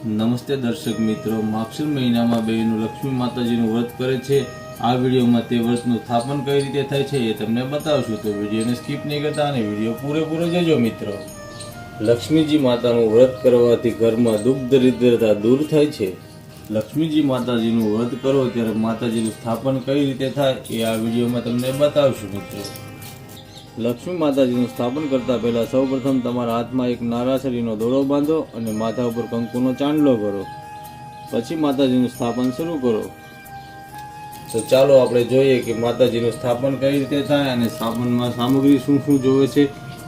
નમસ્તે દર્શક મિત્રો, માગશીર મહિનામાં બહેનો લક્ષ્મી માતાજીનું વ્રત કરે છે. આ વિડીયોમાં તે વ્રતનું સ્થાપન કઈ રીતે થાય છે એ તમને બતાવશું, તો વિડીયોને સ્કીપ નહીં કરતા અને વિડીયો પૂરેપૂરો જોજો મિત્રો. લક્ષ્મીજી માતાનું વ્રત કરવાથી ઘરમાં દુઃખ દરિદ્રતા દૂર થાય છે. લક્ષ્મીજી માતાજીનું વ્રત કરો ત્યારે માતાજીનું સ્થાપન કઈ રીતે થાય એ આ વિડીયોમાં તમને બતાવશું મિત્રો. લક્ષ્મી માતાજીનું સ્થાપન કરતા પહેલા સૌપ્રથમ તમારા હાથમાં એક નારાછડીનો દોરો બાંધો અને માથા ઉપર કંકુનો ચાંદલો કરો. પછી માતાજીનું સ્થાપન શરૂ કરો. તો ચાલો આપણે જોઈએ કે માતાજીનું સ્થાપન કઈ રીતે થાય અને સ્થાપનમાં સામગ્રી શું શું જોવે છે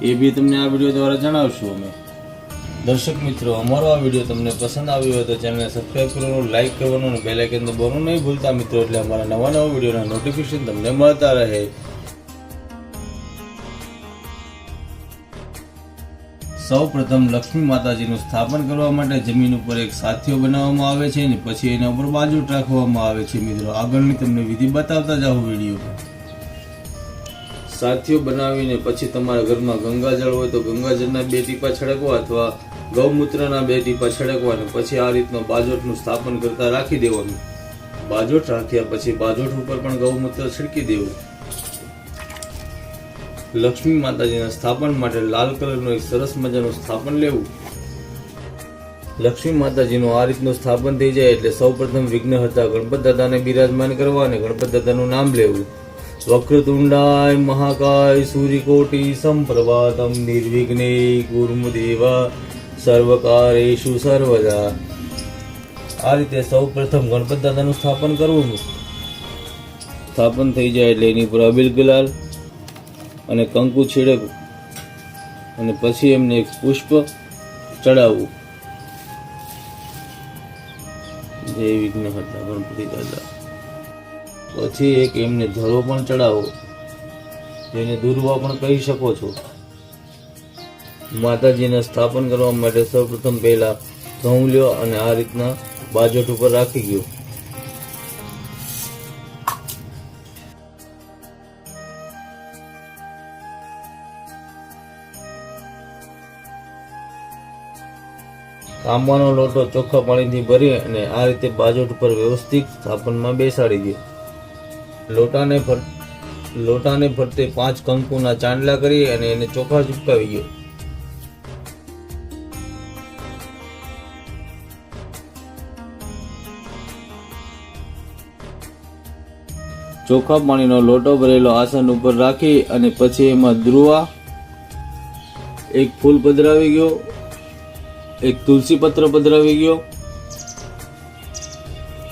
એ બી તમને આ વિડીયો દ્વારા જણાવશું અમે. દર્શક મિત્રો, અમારો આ વિડીયો તમને પસંદ આવ્યો હોય તો ચેનલને સબસ્ક્રાઈબ કરવાનું, લાઇક કરવાનું અને બેલ આઇકન દબાવવાનું નહીં ભૂલતા મિત્રો, એટલે અમારા નવા વિડીયોના નોટિફિકેશન તમને મળતા રહે. સૌ પ્રથમ લક્ષ્મી માતાજીનું સ્થાપન કરવા માટે જમીન ઉપર એક સાથીઓ બનાવવામાં આવે છે અને પછી એના ઉપર બાજોટ રાખવામાં આવે છે મિત્રો. આગળની તમને વિધિ બતાવતા જાઉં વિડીયોમાં. સાથીઓ બનાવીને પછી તમારા ઘરમાં ગંગાજળ હોય તો ગંગાજળના 2 ટીપા છડકવા અથવા ગૌમૂત્રના 2 ટીપા છડકવા અને પછી આ રીતનું બાજોટનું સ્થાપન કરતા રાખી દેવાનું. બાજોટ રાખ્યા પછી બાજોટ ઉપર પણ ગૌમૂત્ર છડકી દેવું. લક્ષ્મી માતાજીના સ્થાપન માટે લાલ કલરનું એક સરસ મજાનું સ્થાપન લેવું. લક્ષ્મી માતાજીનું આ રીતનું સ્થાપન થઈ જાય એટલે સૌપ્રથમ વિઘ્નહર્તા ગણપત દાદાને બિરાજમાન કરવા અને ગણપત દાદાનું નામ લેવું. વક્રતુંડાય મહાકાય સૂર્યકોટી સંપ્રભાતમ નિર્વિઘ્ને કુર્મુ દેવા સર્વકારેષુ સર્વદા. આ રીતે સૌપ્રથમ ગણપત દાદાનું સ્થાપન કરવું. સ્થાપન થઈ જાય એટલે એની પર અબીલ ગુલાલ અને કંકુ છીડકવું અને પછી એમને એક પુષ્પ ચડાવવું. જય વિઘ્નહર્તા ગણપતિ દાદા. પછી એક એમને ધરો પણ ચડાવો, જેને દુર્વા પણ કહી શકો છો. માતાજીને સ્થાપન કરવા માટે સૌપ્રથમ પહેલા ઘઉં લ્યો અને આ રીતના બાજોટ ઉપર રાખી ગયો. તાંબાનો લોટો ચોખ્ખા પાણીથી ભરી અને આ રીતે બાજોટ ઉપર વ્યવસ્થિત સ્થાપનમાં બેસાડી દે. લોટાને ફરતે 5 કંકુના ચાંદલા કરી અને એને ચોખા ચૂપકાવી ગયો. ચોખા પાણીનો લોટો ભરેલો આસન ઉપર રાખી અને પછી એમાં ધ્રુવા, એક ફૂલ પધરાવી ગયો, એક તુલસી પત્ર પધરાવી ગયો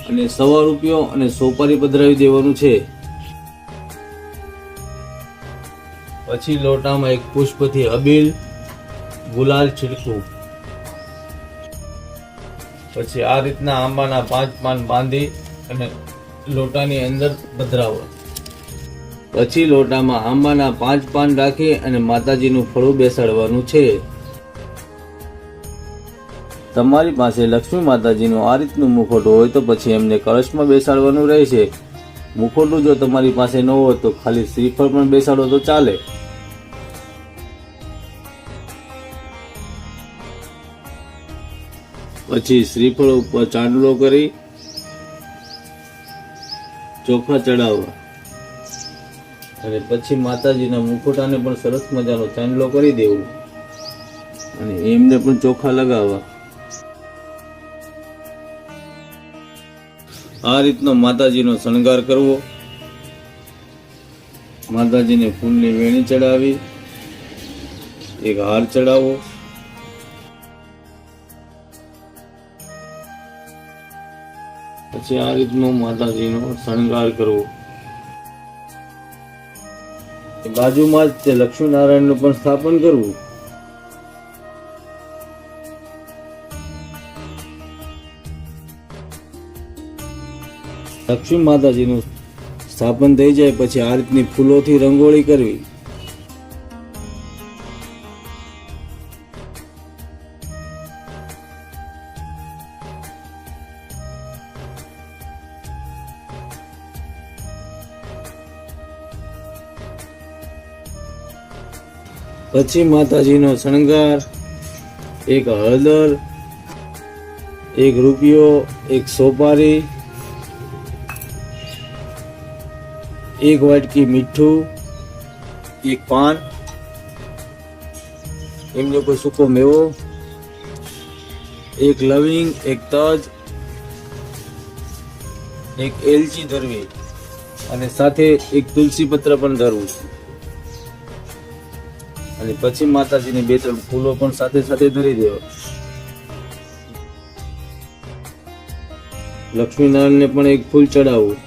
અને 1.25 રૂપિયો અને સોપારી પધરાવી દેવાનું છે. પછી લોટામાં એક પુષ્પથી અબીલ ગુલાલ છીડકવું. પછી આ રીતના આંબાના 5 પાન બાંધી અને લોટાની અંદર પધરાવો. પછી લોટામાં આંબાના 5 પાન રાખી અને માતાજીનું ફળું બેસાડવાનું છે. તમારી પાસે લક્ષ્મી માતાજીનું આ રીતનું મુખોટું હોય તો પછી એમને કળશમાં બેસાડવાનું રહેશે. મુખોટું જો તમારી પાસે ન હોય તો ખાલી શ્રીફળ પણ બેસાડો તો ચાલે. પછી શ્રીફળ ઉપર ચાંદલો કરી ચોખા ચડાવવા અને પછી માતાજીના મુખોટાને પણ સરસ મજાનો ચાંદલો કરી દેવું અને એમને પણ ચોખા લગાવવા. આ રીતનો માતાજીનો શણગાર કરવો. માતાજીને ફૂલની વેણી ચડાવી, એક હાર ચડાવો. પછી આ રીતનો માતાજીનો શણગાર કરવો. બાજુમાં જ તે લક્ષ્મીનારાયણનું પણ સ્થાપન કરવું. લક્ષ્મી માતાજીનું સ્થાપન થઈ જાય પછી આ રીતની ફૂલોથી રંગોળી કરવી. પછી માતાજીનો શણગાર, એક હળદર, 1 રૂપિયો, 1 સોપારી, 1 વાટકી મીઠું, 1 પાન, એમનો કોઈ સૂકો મેવો, 1 લવિંગ, 1 તજ, 1 એલચી ધરવી અને સાથે 1 તુલસી પત્ર પણ ધરવું. અને પછી માતાજીને 2-3 ફૂલો પણ સાથે સાથે ધરી દેવા. લક્ષ્મીનારાયણને પણ 1 ફૂલ ચડાવવું.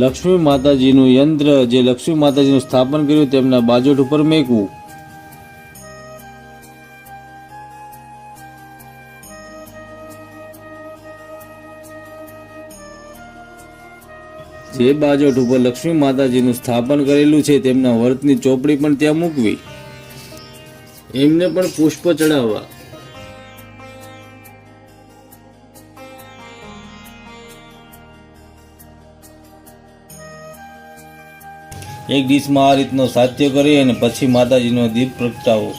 લક્ષ્મી માતાજીનું યંત્ર જે લક્ષ્મી માતાજીનું સ્થાપન કર્યું તેમના બાજોટ ઉપર મેકવું. જે બાજોટ ઉપર લક્ષ્મી માતાજીનું સ્થાપન કરેલું છે તેમના વર્તની ચોપડી પણ ત્યાં મૂકવી. એમને પણ પુષ્પ ચડાવવા. એક ડીશમાં આ રીતનો સાત્ય કરી અને પછી માતાજીનો દીપ પ્રગટાવો.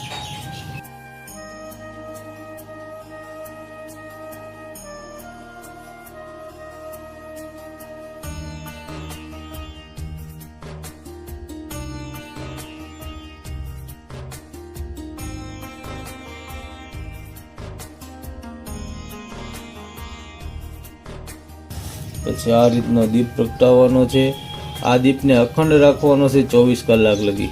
પછી આ રીતનો દીપ પ્રગટાવવાનો છે. આ દીપને અખંડ રાખવાનો છે 24 કલાક લગી.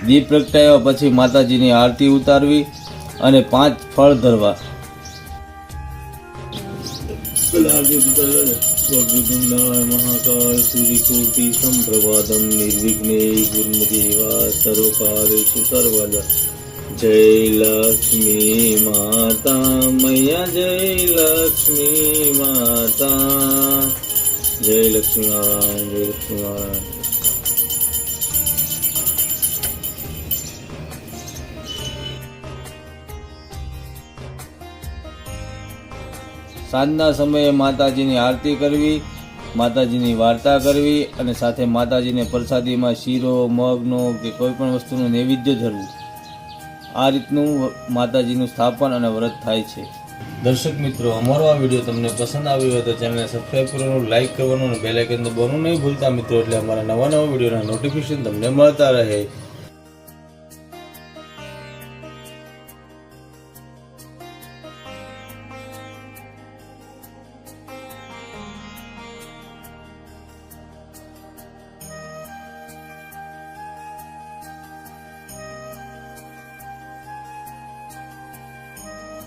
દીપ પ્રગટાવ્યા પછી માતાજીની આરતી ઉતારવી અને 5 ફળ ધરવા. મહાકાળ સૂર્યકોટિ સંપ્રભાતમ નિર્વિઘ્ને ગુરુદેવા સર્વકાર્યેષુ સર્વદા. જય લક્ષ્મી માતા મૈયા, જય લક્ષ્મી માતા, જય લક્ષ્મી નારાયણ, જય લક્ષ્મી નારાયણ. સાંજના સમયે માતાજીની આરતી કરવી, માતાજીની વાર્તા કરવી અને સાથે માતાજીને પ્રસાદીમાં શીરો, મગનો કે કોઈ પણ વસ્તુનું નૈવેદ્ય ધરવું. આ રીતનું માતાજીનું સ્થાપન અને વ્રત થાય છે. દર્શક મિત્રો, અમારો આ વિડીયો તમને પસંદ આવ્યો હોય તો ચેનલને સબસ્ક્રાઈબ કરવાનું, લાઇક કરવાનું અને બેલ આઇકન દબાવવાનું નહીં ભૂલતા મિત્રો, એટલે અમારા નવા વિડીયોના નોટિફિકેશન તમને મળતા રહે.